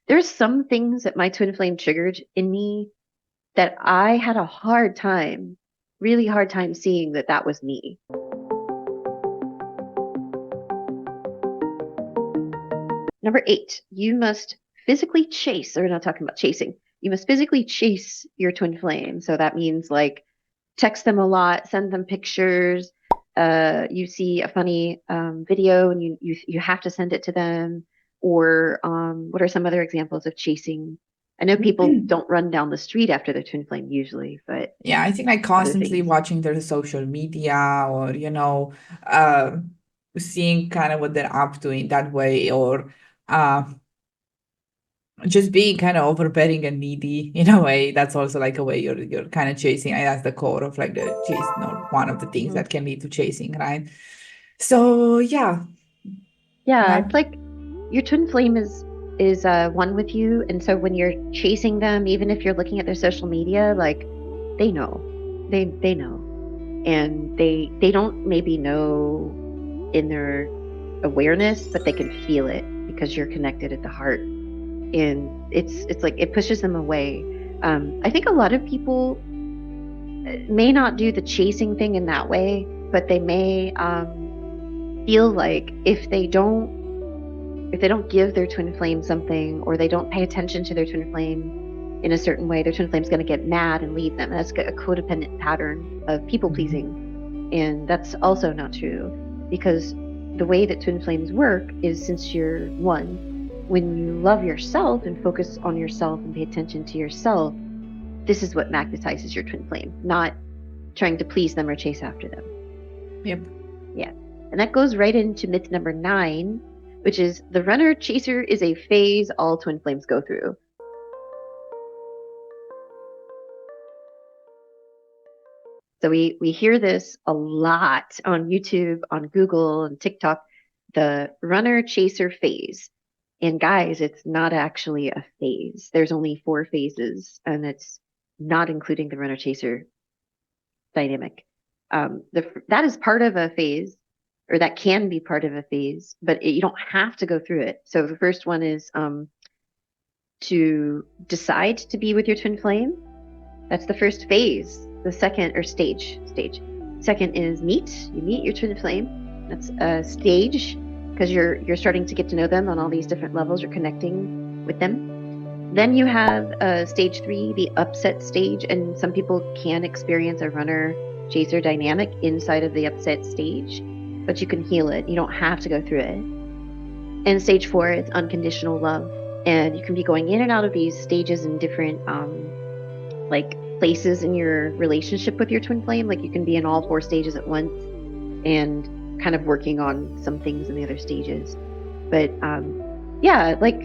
There's some things that my twin flame triggered in me that I had a hard time, really hard time seeing that that was me. Number 8, you must physically chase, or we're not talking about chasing. You must physically chase your twin flame. So that means like text them a lot, send them pictures. You see a funny video and you have to send it to them. Or what are some other examples of chasing? I know people don't run down the street after their twin flame usually, but Yeah, I think like other constantly things. watching their social media or, uh, seeing kind of what they're up to in that way, or uh, just being kind of overbearing and needy in a way. That's also like a way you're kind of chasing. And that's the core of like the chase, one of the things Hmm. that can lead to chasing, right? So yeah, Yeah, that it's like your twin flame is one with you, and so when you're chasing them, even if you're looking at their social media, like they know, they know, and they don't maybe know in their awareness, but they can feel it because you're connected at the heart, and it's like it pushes them away. I think a lot of people may not do the chasing thing in that way, but they may feel like if they don't give their twin flame something or they don't pay attention to their twin flame in a certain way, their twin flame is going to get mad and leave them. That's a codependent pattern of people pleasing. And that's also not true because the way that twin flames work is since you're one, when you love yourself and focus on yourself and pay attention to yourself, this is what magnetizes your twin flame, not trying to please them or chase after them. yep. Yeah. And that goes right into myth number 9, which is the runner chaser is a phase all twin flames go through. So we hear this a lot on YouTube, on Google, and TikTok, the runner chaser phase. And guys, it's not actually a phase. There's only 4 phases, and it's not including the runner chaser dynamic. That is part of a phase, or that can be part of a phase, but you don't have to go through it. So the first one is to decide to be with your twin flame. That's the first phase. The second, or stage. Second is meet. You meet your twin flame. That's a stage because you're starting to get to know them on all these different levels. You're connecting with them. Then you have stage 3, the upset stage, and some people can experience a runner chaser dynamic inside of the upset stage, but you can heal it. You don't have to go through it. And stage 4 is unconditional love, and you can be going in and out of these stages in different like places in your relationship with your twin flame. Like you can be in all 4 stages at once and kind of working on some things in the other stages. But yeah, like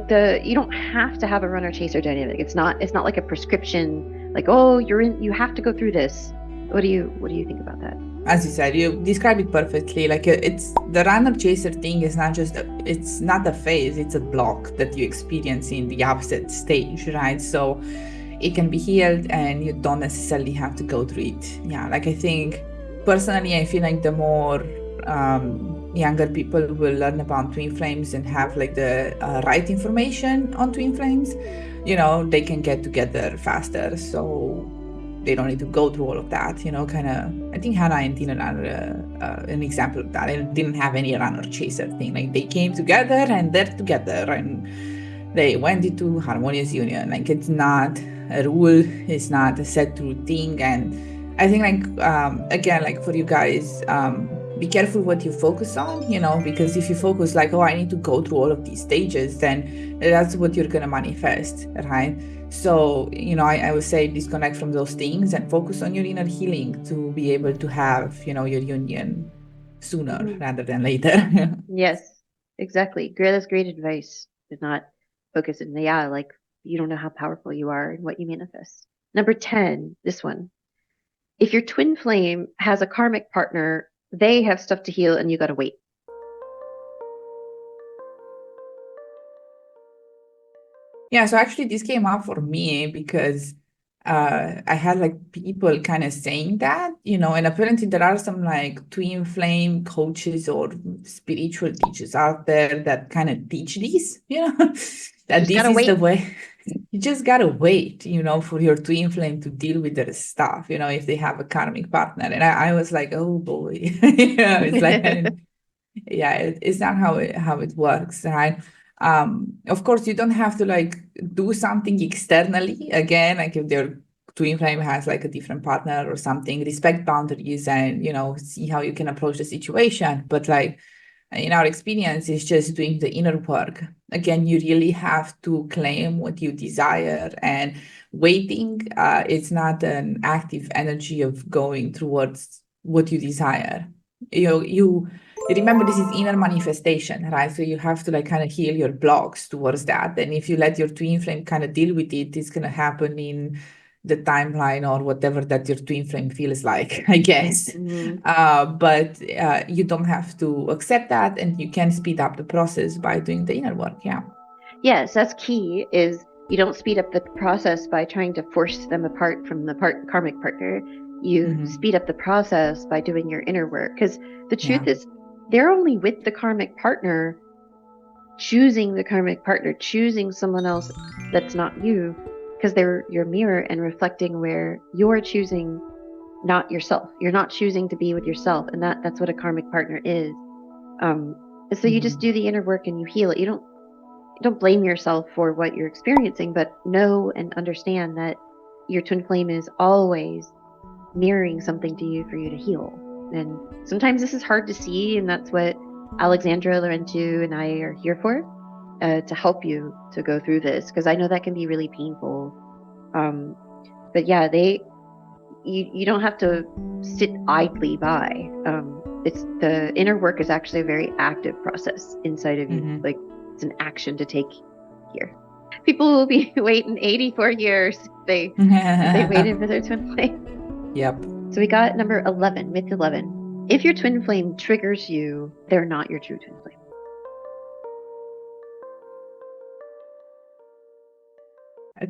the you don't have to have a runner chaser dynamic. It's not like a prescription like, oh, you have to go through this. What do you think about that? As you said, you describe it perfectly. Like it's the runner chaser thing is not just it's not a phase, it's a block that you experience in the upset stage, right? So it can be healed and you don't necessarily have to go through it. Yeah, like I think personally, I feel like the more younger people will learn about twin flames and have like the right information on twin flames, they can get together faster. So they don't need to go through all of that, kind of. I think Hannah and Tina are an example of that. They didn't have any runner chaser thing. Like they came together and they're together and they went into Harmonious Union. Like it's not a rule, it's not a set rule thing. And I think like again, like for you guys, be careful what you focus on, because if you focus like, oh, I need to go through all of these stages, then that's what you're gonna manifest, right? So, I would say disconnect from those things and focus on your inner healing to be able to have, your union sooner Hmm. rather than later. Yes, exactly. Great, that's great advice. To not focus in yeah, like you don't know how powerful you are and what you manifest. Number 10, this one. If your twin flame has a karmic partner, they have stuff to heal and you got to wait. Yeah, so actually this came up for me because I had like people kind of saying that, and apparently there are some like twin flame coaches or spiritual teachers out there that kind of teach this, that Just this gotta is the wait. way. You just gotta wait, for your twin flame to deal with their stuff, if they have a karmic partner. And I was like, oh boy, it's like, yeah, it's not how it works, right? Of course, you don't have to like do something externally. Again, like if their twin flame has like a different partner or something, respect boundaries and see how you can approach the situation. But like in our experience, it's just doing the inner work. Again, you really have to claim what you desire, and waiting, it's not an active energy of going towards what you desire. You remember, this is inner manifestation, right? So you have to like kind of heal your blocks towards that. And if you let your twin flame kind of deal with it, it's going to happen in the timeline or whatever that your twin flame feels like, I guess. Mhm. But you don't have to accept that, and you can speed up the process by doing the inner work. Yeah. Yes, that's key. Is you don't speed up the process by trying to force them apart from the karmic partner. You speed up the process by doing your inner work. Because the truth Yeah. is, they're only with the karmic partner, choosing someone else that's not you, because they're your mirror and reflecting where you're choosing not yourself. You're not choosing to be with yourself, and that's what a karmic partner is. So you just do the inner work and you heal it. You don't blame yourself for what you're experiencing, but know and understand that your twin flame is always mirroring something to you for you to heal. And sometimes this is hard to see, and that's what Alexandra, Lorenzo, and I are here for, to help you to go through this, because I know that can be really painful. But yeah, you don't have to sit idly by. It's the inner work is actually a very active process inside of you. Like, it's an action to take here. People will be waiting 84 years if they waited for their twin flame. Yep. So we got number 11, myth 11. If your twin flame triggers you, they're not your true twin flame.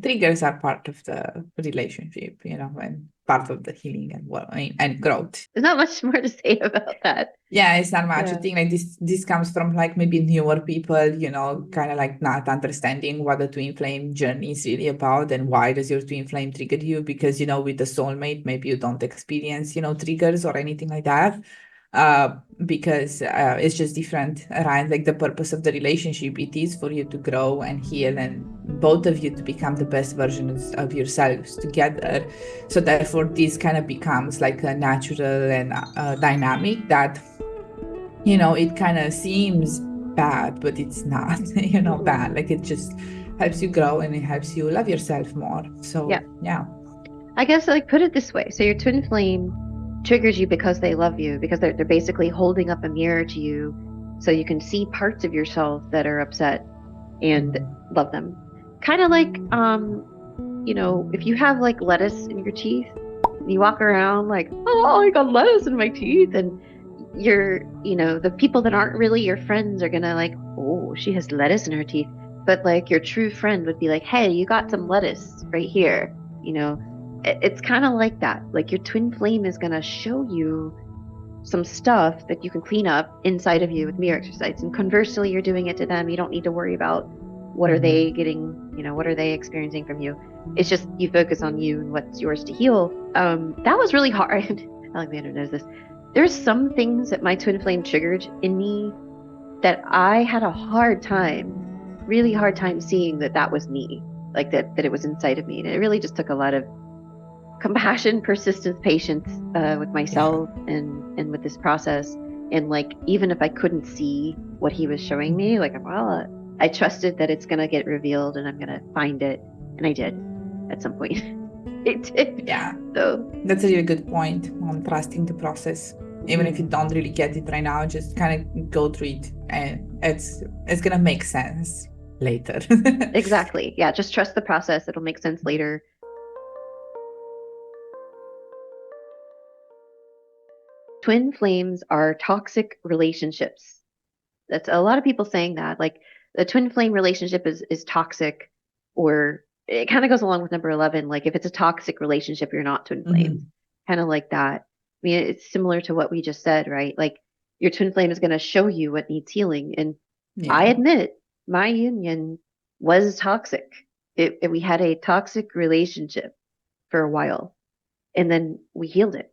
Triggers are part of the relationship, and part of the healing and growth. There's not much more to say about that. Yeah, it's not much. I Yeah. think like this comes from like maybe newer people, kind of like not understanding what the twin flame journey is really about, and why does your twin flame trigger you? Because with the soulmate, maybe you don't experience triggers or anything like that. Because it's just different, right? Like the purpose of the relationship, it is for you to grow and heal, and both of you to become the best versions of yourselves together. So therefore, this kind of becomes like a natural and dynamic that, it kind of seems bad, but it's not, bad. Like it just helps you grow and it helps you love yourself more. So yeah. I guess like put it this way. So your twin flame triggers you because they love you, because they're basically holding up a mirror to you so you can see parts of yourself that are upset and love them. Kind of like if you have like lettuce in your teeth, you walk around like, oh, I got lettuce in my teeth, and the people that aren't really your friends are gonna like, oh, she has lettuce in her teeth. But like your true friend would be like, hey, you got some lettuce right here. It's kind of like that. Like your twin flame is gonna show you some stuff that you can clean up inside of you with mirror exercise. And conversely, you're doing it to them. You don't need to worry about what are they getting, what are they experiencing from you. It's just you focus on you and what's yours to heal. That was really hard. Alexander knows this. There's some things that my twin flame triggered in me that I had a really hard time seeing that was me, like that it was inside of me. And it really just took a lot of compassion, persistence, patience with myself and with this process. And like, even if I couldn't see what he was showing me, like, well, I trusted that it's going to get revealed and I'm going to find it. And I did at some point. It did. Yeah. So that's a really good point on trusting the process. Even if you don't really get it right now, just kind of go through it, and it's going to make sense later. Exactly. Yeah. Just trust the process. It'll make sense later. Twin flames are toxic relationships. That's a lot of people saying that. Like the twin flame relationship is toxic, or it kind of goes along with number 11. Like if it's a toxic relationship, you're not twin flames. Kind of like that. I mean, it's similar to what we just said, right? Like your twin flame is going to show you what needs healing. And I admit my union was toxic. We had a toxic relationship for a while, and then we healed it.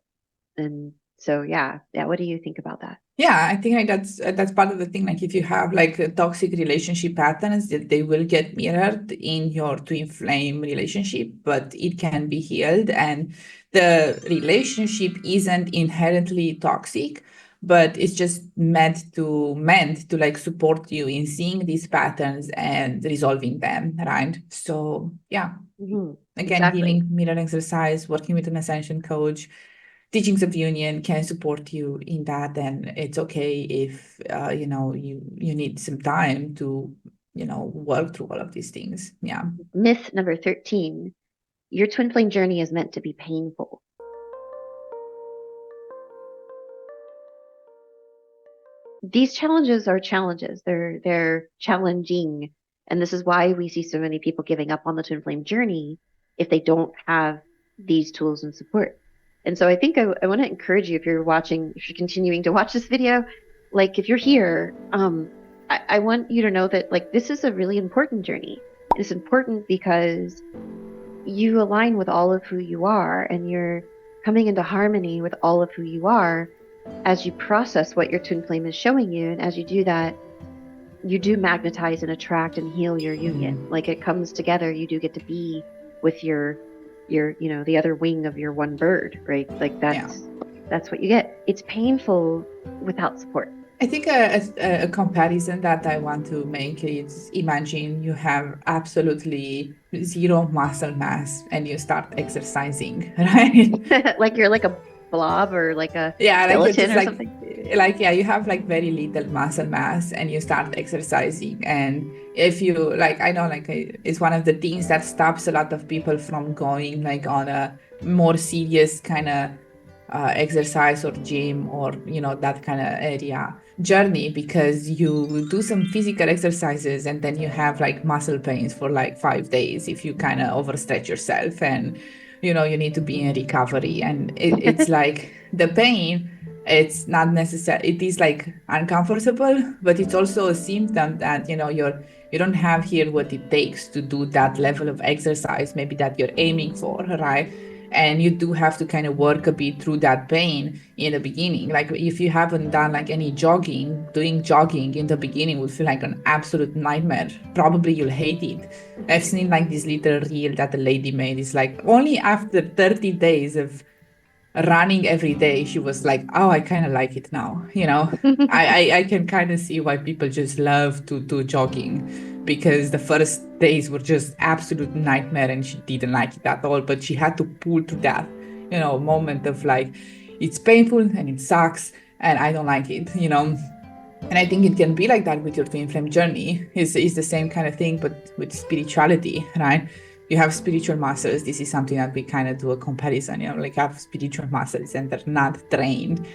And so, yeah. What do you think about that? Yeah, I think like that's part of the thing. Like if you have like a toxic relationship patterns, that they will get mirrored in your twin flame relationship, but it can be healed, and the relationship isn't inherently toxic, but it's just meant to like support you in seeing these patterns and resolving them, right? So yeah, again, Exactly. healing, mirror exercise, working with an ascension coach, teachings of union can support you in that. And it's okay if you need some time to work through all of these things. Yeah. Myth number 13: your twin flame journey is meant to be painful. These challenges are challenges. They're challenging. And this is why we see so many people giving up on the twin flame journey if they don't have these tools and support. And so I think I want to encourage you, if you're continuing to watch this video, like if you're here, I want you to know that like this is a really important journey. It's important because you align with all of who you are, and you're coming into harmony with all of who you are as you process what your twin flame is showing you. And as you do that, you do magnetize and attract and heal your union. Like it comes together. You do get to be with your the other wing of your one bird, right? Like that's what you get. It's painful without support. I think a comparison that I want to make is, imagine you have absolutely zero muscle mass and you start exercising, right? Like you're like a blob or like a Yeah, like you're skeleton just or something. like yeah, you have like very little muscle mass and you start exercising. And if you like, I know like it's one of the things that stops a lot of people from going like on a more serious kind of exercise or gym or that kind of area journey, because you do some physical exercises and then you have like muscle pains for like 5 days if you kind of overstretch yourself, and you need to be in recovery. And it's like the pain, it's not necessary, it is like uncomfortable, but it's also a symptom that you don't have here what it takes to do that level of exercise maybe that you're aiming for, right? And you do have to kind of work a bit through that pain in the beginning. Like if you haven't done like any jogging, doing jogging in the beginning would feel like an absolute nightmare. Probably you'll hate it. I've seen like this little reel that the lady made. It's like only after 30 days of running every day, she was like, oh, I kind of like it now. I can kind of see why people just love to do jogging, because the first days were just absolute nightmare and she didn't like it at all. But she had to pull through that, moment of like, it's painful and it sucks and I don't like it. And I think it can be like that with your twin flame journey. It's the same kind of thing, but with spirituality, right? You have spiritual muscles. This is something that we kind of do a comparison, like have spiritual muscles and they're not trained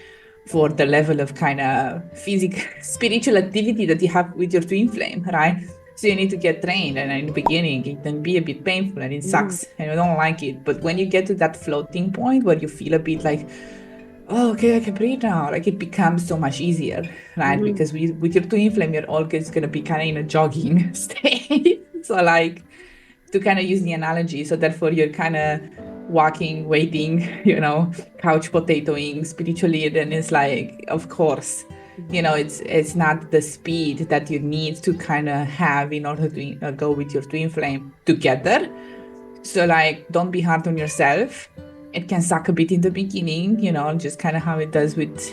for the level of kind of physical, spiritual activity that you have with your twin flame, right? So you need to get trained. And in the beginning, it can be a bit painful and it sucks and you don't like it. But when you get to that floating point where you feel a bit like, oh, okay, I can breathe now. Like it becomes so much easier, right? Because with your twin flame, you're always going to be kind of in a jogging state. So like, to kind of use the analogy, so therefore you're kind of walking, waiting, couch potatoing spiritually, then it's like, of course, it's not the speed that you need to kind of have in order to go with your twin flame together. So like, don't be hard on yourself. It can suck a bit in the beginning, just kind of how it does with,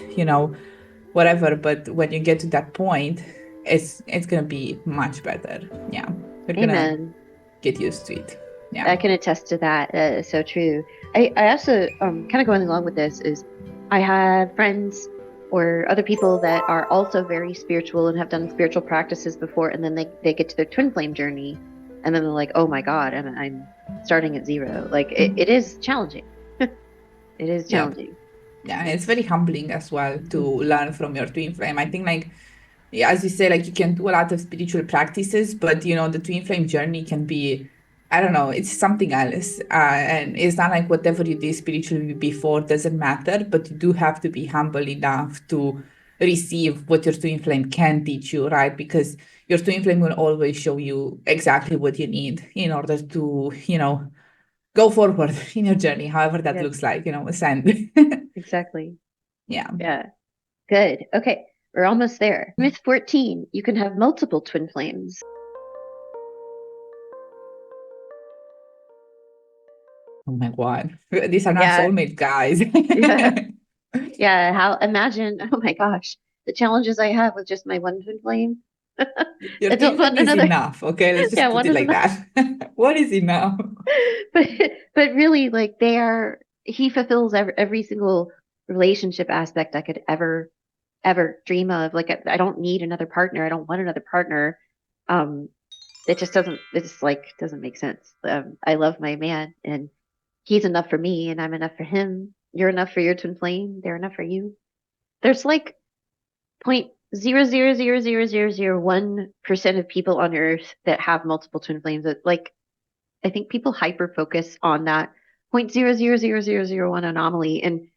whatever. But when you get to that point, it's gonna be much better. Yeah, you're Amen. gonna get used to it. Yeah, I can attest to that. That is so true. I also kind of going along with this is I have friends or other people that are also very spiritual and have done spiritual practices before, and then they get to their twin flame journey, and then they're like, oh my God, I'm starting at zero. Like it is challenging. It is challenging. Yeah, and it's very humbling as well to learn from your twin flame. I think like, yeah, as you say, like you can do a lot of spiritual practices, but the twin flame journey can be, I don't know, it's something else. And it's not like whatever you did spiritually before doesn't matter, but you do have to be humble enough to receive what your twin flame can teach you, right? Because your twin flame will always show you exactly what you need in order to, go forward in your journey, however that looks like, ascend. Exactly. Yeah. Yeah. Good. Okay. We're almost there. Myth 14, you can have multiple twin flames. Oh my God. These are not Yeah. soulmate guys. Yeah. Yeah. Imagine, oh my gosh, the challenges I have with just my one twin flame. Your I twin don't flame want is another. enough. Okay. Let's just Yeah, put one it is like enough. that. What is enough? but but really, like he fulfills every single relationship aspect I could ever dream of. Like I don't need another partner. I don't want another partner. Um, it just doesn't make sense. I love my man, and he's enough for me, and I'm enough for him. You're enough for your twin flame. They're enough for you. There's like 0.0000001% of people on Earth that have multiple twin flames. Like I think people hyper focus on that 0.0000001 anomaly. And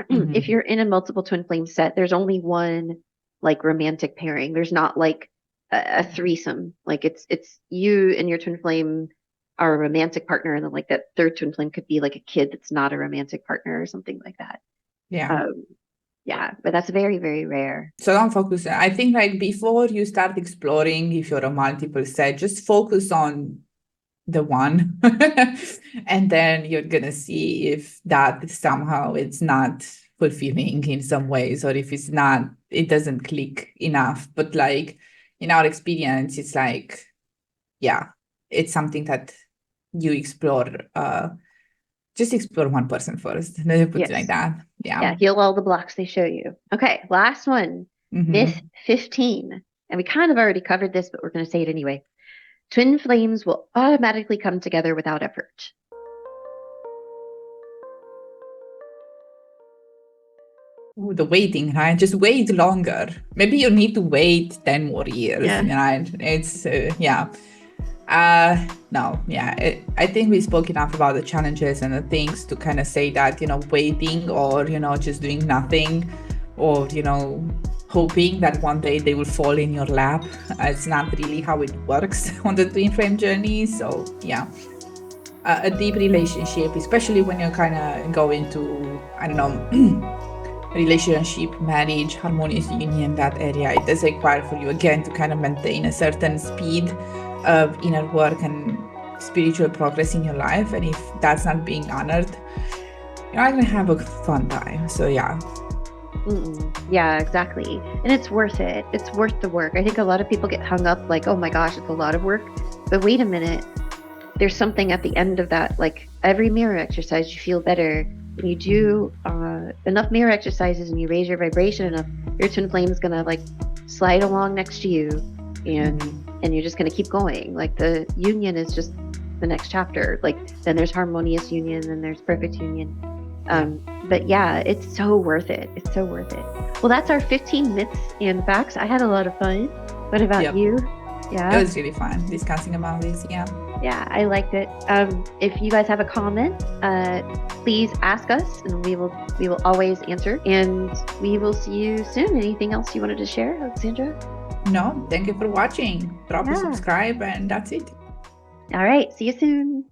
if you're in a multiple twin flame set, there's only one like romantic pairing. There's not like a threesome. Like it's you and your twin flame are a romantic partner, and then like that third twin flame could be like a kid that's not a romantic partner or something like that. Yeah. Yeah, but that's very, very rare. So don't focus. I think like before you start exploring, if you're a multiple set, just focus on the one. And then you're gonna see if that somehow it's not fulfilling in some ways, or if it doesn't click enough. But like in our experience, it's like, yeah, it's something that you explore. Just explore one person first. Let me put it like Yes. that. Yeah, Yeah. heal all the blocks they show you. Okay, last one. Myth 15. And we kind of already covered this, but we're going to say it anyway. Twin flames will automatically come together without effort. Ooh, the waiting, right? Just wait longer. Maybe you need to wait 10 more years, Yeah. right? It's, yeah. No, yeah. I think we spoke enough about the challenges and the things to kind of say that, waiting or, just doing nothing or, hoping that one day they will fall in your lap. It's not really how it works on the twin flame journey. So, yeah. A deep relationship, especially when you kind of go into, I don't know, relationship, marriage, harmonious union, that area, it does require for you again to kind of maintain a certain speed of inner work and spiritual progress in your life. And if that's not being honored, you're not going to have a fun time. So yeah. Yeah, exactly. And it's worth it. It's worth the work. I think a lot of people get hung up like, oh my gosh, it's a lot of work. But wait a minute. There's something at the end of that. Like every mirror exercise, you feel better. When you do enough mirror exercises and you raise your vibration enough, your twin flame is gonna like slide along next to you, and you're just gonna keep going. Like the union is just the next chapter. Like then there's harmonious union, then there's perfect union. But yeah, it's so worth it. It's so worth it. Well, that's our 15 myths and facts. I had a lot of fun. What about you? Yeah, it was really fun discussing about this. Yeah, I liked it. If you guys have a comment, please ask us, and we will always answer. And we will see you soon. Anything else you wanted to share, Alexandra? No, thank you for watching. Drop a subscribe, and that's it. All right, see you soon.